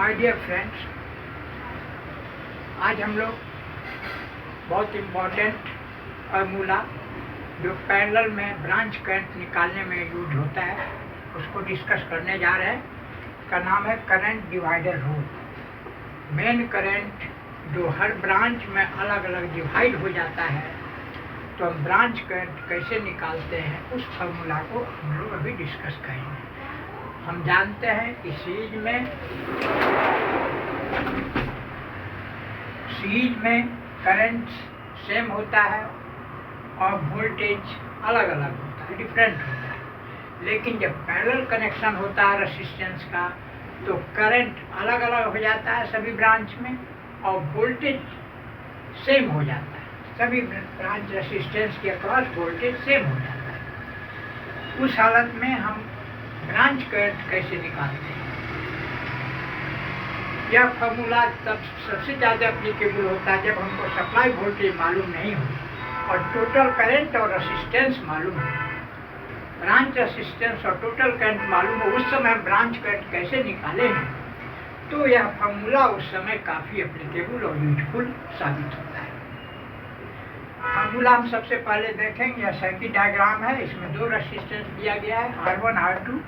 My dear friends, आज हम लोग बहुत इम्पोर्टेंट फार्मूला जो पैरेलल में ब्रांच करंट निकालने में यूज होता है उसको डिस्कस करने जा रहे हैं। का नाम है current divider rule. Main current जो हर ब्रांच में अलग अलग डिवाइड हो जाता है तो हम ब्रांच करंट कैसे निकालते हैं उस फार्मूला को हम लोग अभी डिस्कस करेंगे। हम जानते हैं कि सीरीज में करंट सेम होता है और वोल्टेज अलग अलग होता है, डिफरेंट होता है। लेकिन जब पैरेलल कनेक्शन होता है रेसिस्टेंस का तो करंट अलग अलग हो जाता है सभी ब्रांच में और वोल्टेज सेम हो जाता है। सभी ब्रांच रेसिस्टेंस के अक्रॉस वोल्टेज सेम हो जाता है। उस हालत में हम ब्रांच करंट कैसे निकालते हैं? यह फार्मूला तब सबसे ज़्यादा एप्लीकेबल होता है जब हमको सप्लाई वोल्टेज मालूम नहीं हो और टोटल करंट और रेसिस्टेंस मालूम हो। ब्रांच रेसिस्टेंस और टोटल करंट मालूम हो, उस समय ब्रांच करंट कैसे निकाले हैं तो यह फार्मूला उस समय काफ़ी एप्लीकेबल और यूजफुल साबित होता है। फार्मूला हम सबसे पहले देखेंगे। यह सर्किट डायग्राम है, इसमें दो रेसिस्टेंस दिया गया है R1 R2।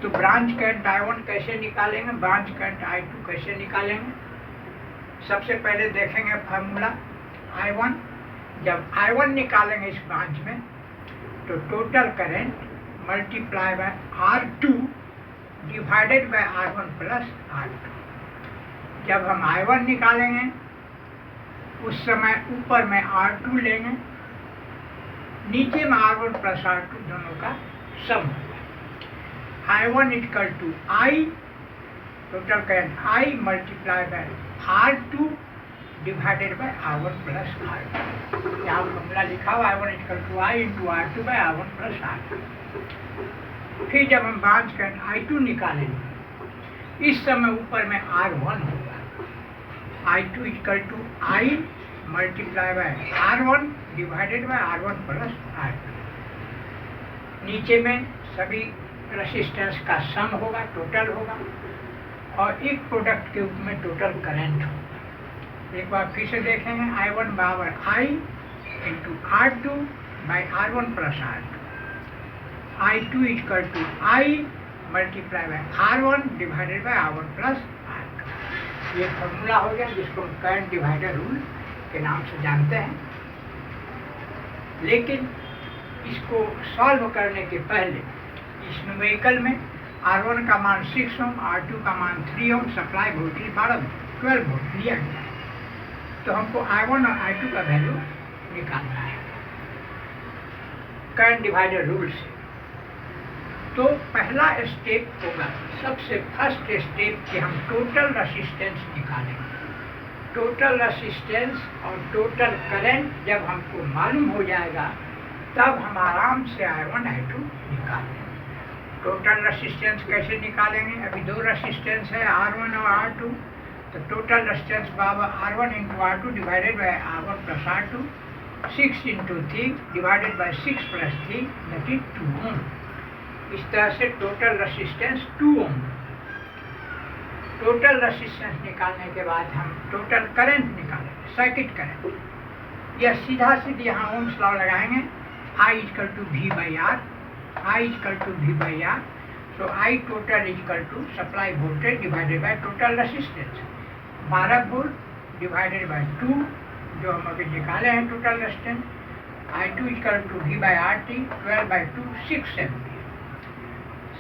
तो ब्रांच करंट I1 कैसे निकालेंगे, ब्रांच करंट I2 कैसे निकालेंगे? सबसे पहले देखेंगे फार्मूला I1। जब I1 निकालेंगे इस ब्रांच में तो total current multiply by R2 divided by R1 plus R2। जब हम I1 निकालेंगे उस समय ऊपर में R2 लेंगे, नीचे में R1 प्लस R2 दोनों का सम होगा। I1 equal to I, total current I multiply by R2 divided by R1 plus R2। यहाँ फॉर्मूला लिखा हुआ I1 equal to I into R2 by R1 plus R2। फिर जब हम ब्रांच करंट I2 निकालेंगे इस समय ऊपर में R1 होगा। I2 equal to I multiply by R1 divided by R1 plus R2। नीचे में सभी रेसिस्टेंस का सम होगा, टोटल होगा और एक प्रोडक्ट के रूप में टोटल करंट होगा। एक बार फिर से देखेंगे I1 बराबर I into R2 by R1 plus R2। I2 equal to I multiply by R1 divided by R1 plus R2। ये फॉर्मूला हो गया जिसको हम करंट डिवाइडर रूल के नाम से जानते हैं। लेकिन इसको सॉल्व करने के पहले इस न्यूमेरिकल में R1 का मान 6 ओम, R2 का मान 3 ओम, सप्लाई वोल्टेज 12 वोल्ट लिया गया है। तो हमको I1 और I2 का वैल्यू निकालना है करंट डिवाइडर रूल से। तो पहला स्टेप होगा, सबसे फर्स्ट स्टेप कि हम टोटल रेसिस्टेंस निकालेंगे। टोटल रेसिस्टेंस और टोटल करंट जब हमको मालूम हो जाएगा तब हम आराम से I1 I2 निकालेंगे। टोटल रेसिस्टेंस कैसे निकालेंगे? अभी दो रेसिस्टेंस है R1 और R2। तो टोटल रेसिस्टेंस बराबर R1 into R2 divided by R1 plus R2। 6 into 3 divided by 6 plus 3 that is 2 ohm. इस तरह से total resistance 2 ohm. Total resistance निकालने के बाद हम टोटल करंट निकालेंगे, सर्किट करंट। यह सीधा सीधी यहाँ ओम्स लॉ लगाएंगे। I equal to V by R, I equal to V by R. So I total equal to supply voltage divided by total resistance 12 volt divided by 2 जो हम अभी निकाले हैं total resistance. I2 equal to V by R T 12 by 2 6 ampere.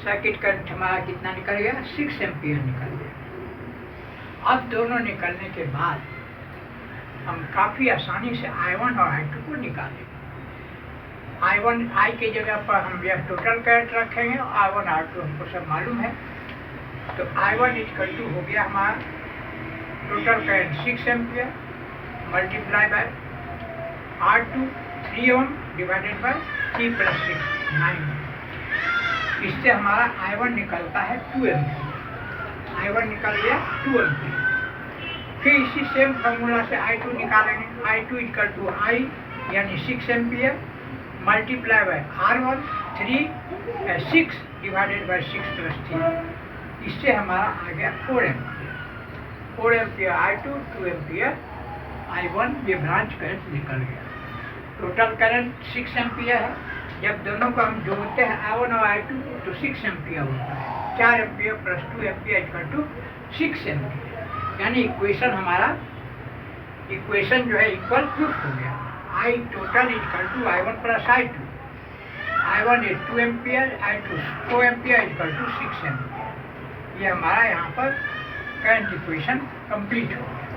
Circuit current हमारा कितना निकल गया? 6 ampere निकल गया। अब दोनों निकलने के बाद हम काफ़ी आसानी से I1 और I2 को निकालेंगे। I के जगह पर हम यह टोटल करंट रखेंगे और I1 R2 हमको सब मालूम है। तो I1 इक्वल टू हो गया हमारा total current 6 ampere multiply by R2 3 ohm divided by 3 plus 6 9। इससे हमारा I1 निकलता है 2 एम्पियर। I1 निकल गया 2 एम्पियर। फिर इसी सेम फार्मूला से I2 निकालेंगे। I2 इक्वल टू I यानी 6 ampere multiply by R1 6 divided by 6 plus 3 इससे हमारा आ गया 4 ampere. 4 ampere I2, 2 ampere I1, ये ब्रांच करंट निकल गया। टोटल करंट 6 एम्पियर है। जब दोनों को हम जोड़ते हैं I1 और I2 तो 6 एम्पियर होता है। 4 ampere plus 2 ampere equal to 6 ampere, यानी इक्वेशन जो है इक्वल प्रूफ हो गया। I total equal to I1 plus I2। I1 is 2 ampere, I2 4 ampere equal to 6 ampere. ये हमारा यहाँ पर करंट इक्वेशन कंप्लीट हो गया।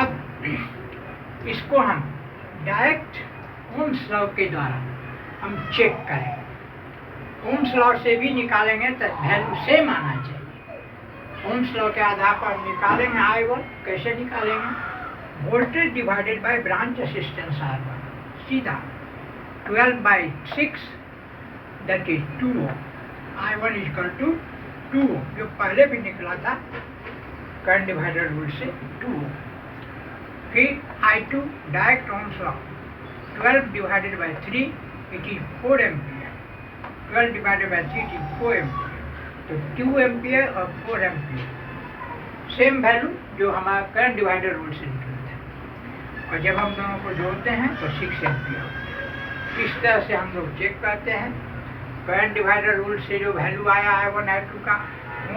अब इसको हम डायरेक्ट ओम्स लॉ के द्वारा हम चेक करें। ओम्स लॉ से भी निकालेंगे तो वैल्यू सेम आना चाहिए। ओम्स लॉ के आधार पर हम निकालेंगे I1। कैसे निकालेंगे? Voltage divided by branch resistance R1, सीधा 12/6 that is 2 ohm. I1 equal to 2 ohm, जो पहले भी निकला था करंट डिवाइडर रूल से 2 ओम। फिर I2 direct Ohm's law 12 divided by 3 it is 4 ampere. 12 divided by 3 it is 4 ampere. तो 2 एम्पियर और 4 एम्पियर सेम वैल्यू जो हमारा करंट डिवाइडर रूल से निकलता है, और जब हम दोनों को जोड़ते हैं तो 6 एम्पियर होता है। इस तरह से हम लोग चेक करते हैं करंट डिवाइडर रूल से जो वैल्यू आया I1 I2 का,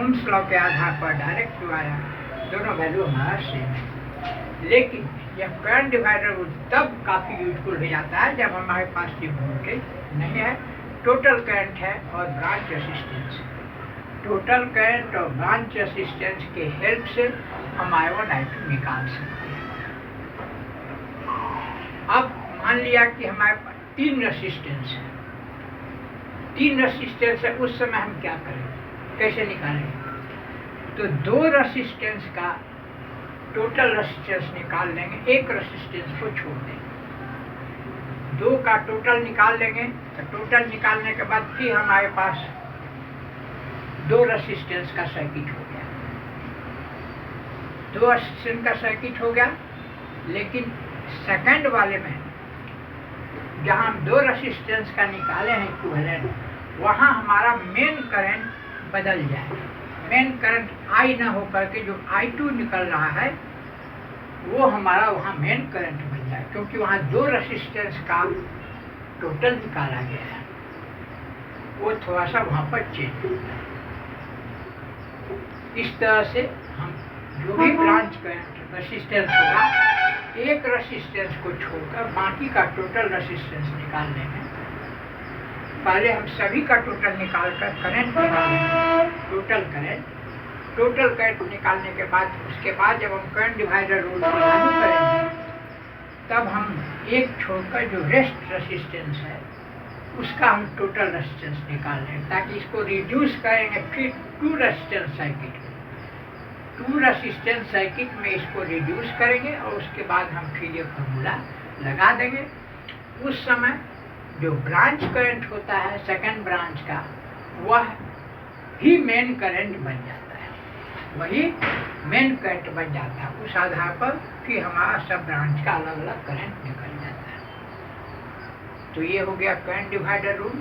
ओम्स लॉ के आधार पर डायरेक्ट जो आया, दोनों वैल्यू हमारा सेम है। लेकिन यह करंट डिवाइडर रूल तब काफ़ी यूजफुल हो जाता है जब हमारे पास ये वोल्टेज नहीं है, टोटल करंट है और ब्रांच रेजिस्टेंस। टोटल करंट और ब्रांच रेजिस्टेंस के हेल्प से हम I1 I2 निकाल सकते हैं। अब मान लिया कि हमारे पास 3 रेजिस्टेंस है। 3 रेजिस्टेंस है, उस समय हम क्या करें, कैसे निकालें? तो 2 रेजिस्टेंस का टोटल रेजिस्टेंस निकाल लेंगे, एक रेजिस्टेंस को छोड़ देंगे। 2 का टोटल निकाल लेंगे, तो टोटल निकालने के बाद फिर हमारे पास 2 रेजिस्टेंस का सर्किट हो गया। 2 रेजिस्टेंस का सर्किट हो गया, लेकिन सेकंड वाले में जहाँ हम 2 रेजिस्टेंस का निकाले हैं इक्विवेलेंट, वहाँ हमारा मेन करंट बदल जाएगा। मेन करंट I ना होकर के जो I2 निकल रहा है वो हमारा वहाँ मेन करंट बन जाए, क्योंकि वहाँ 2 रेजिस्टेंस का टोटल निकाला गया है, वो थोड़ा सा वहाँ पर चेंज होता है। इस तरह से हम जो भी ब्रांच करंट रेजिस्टेंस होगा, एक रेजिस्टेंस को छोड़कर बाकी का टोटल रेजिस्टेंस निकाल लेंगे। पहले हम सभी का टोटल निकालकर करंट निकालेंगे, टोटल करंट निकालने के बाद उसके बाद जब हम करंट डिवाइडर रूल को लागू करेंगे, तब हम एक छोड़कर जो रेस्ट रेजिस्टेंस है उसका हम टोटल रेजिस्टेंस निकाल लेंगे, ताकि इसको रिड्यूस करेंगे। फिर 2 रेजिस्टेंस सर्किट में इसको रिड्यूस करेंगे और उसके बाद हम फिर ये फॉर्मूला लगा देंगे। उस समय जो ब्रांच करंट होता है सेकंड ब्रांच का, वह ही मेन करंट बन जाता है, वही मेन करंट बन जाता है। उस आधार पर फिर हमारा सब ब्रांच का अलग अलग करंट निकल जाता है। तो ये हो गया current divider rule,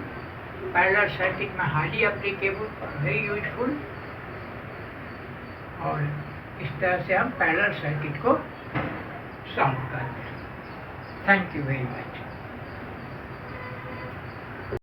parallel circuit में हाईली एप्लीकेबल, वेरी यूजफुल। और इस तरह से हम पैरेलल सर्किट को सॉल्व करते हैं। Thank you very much.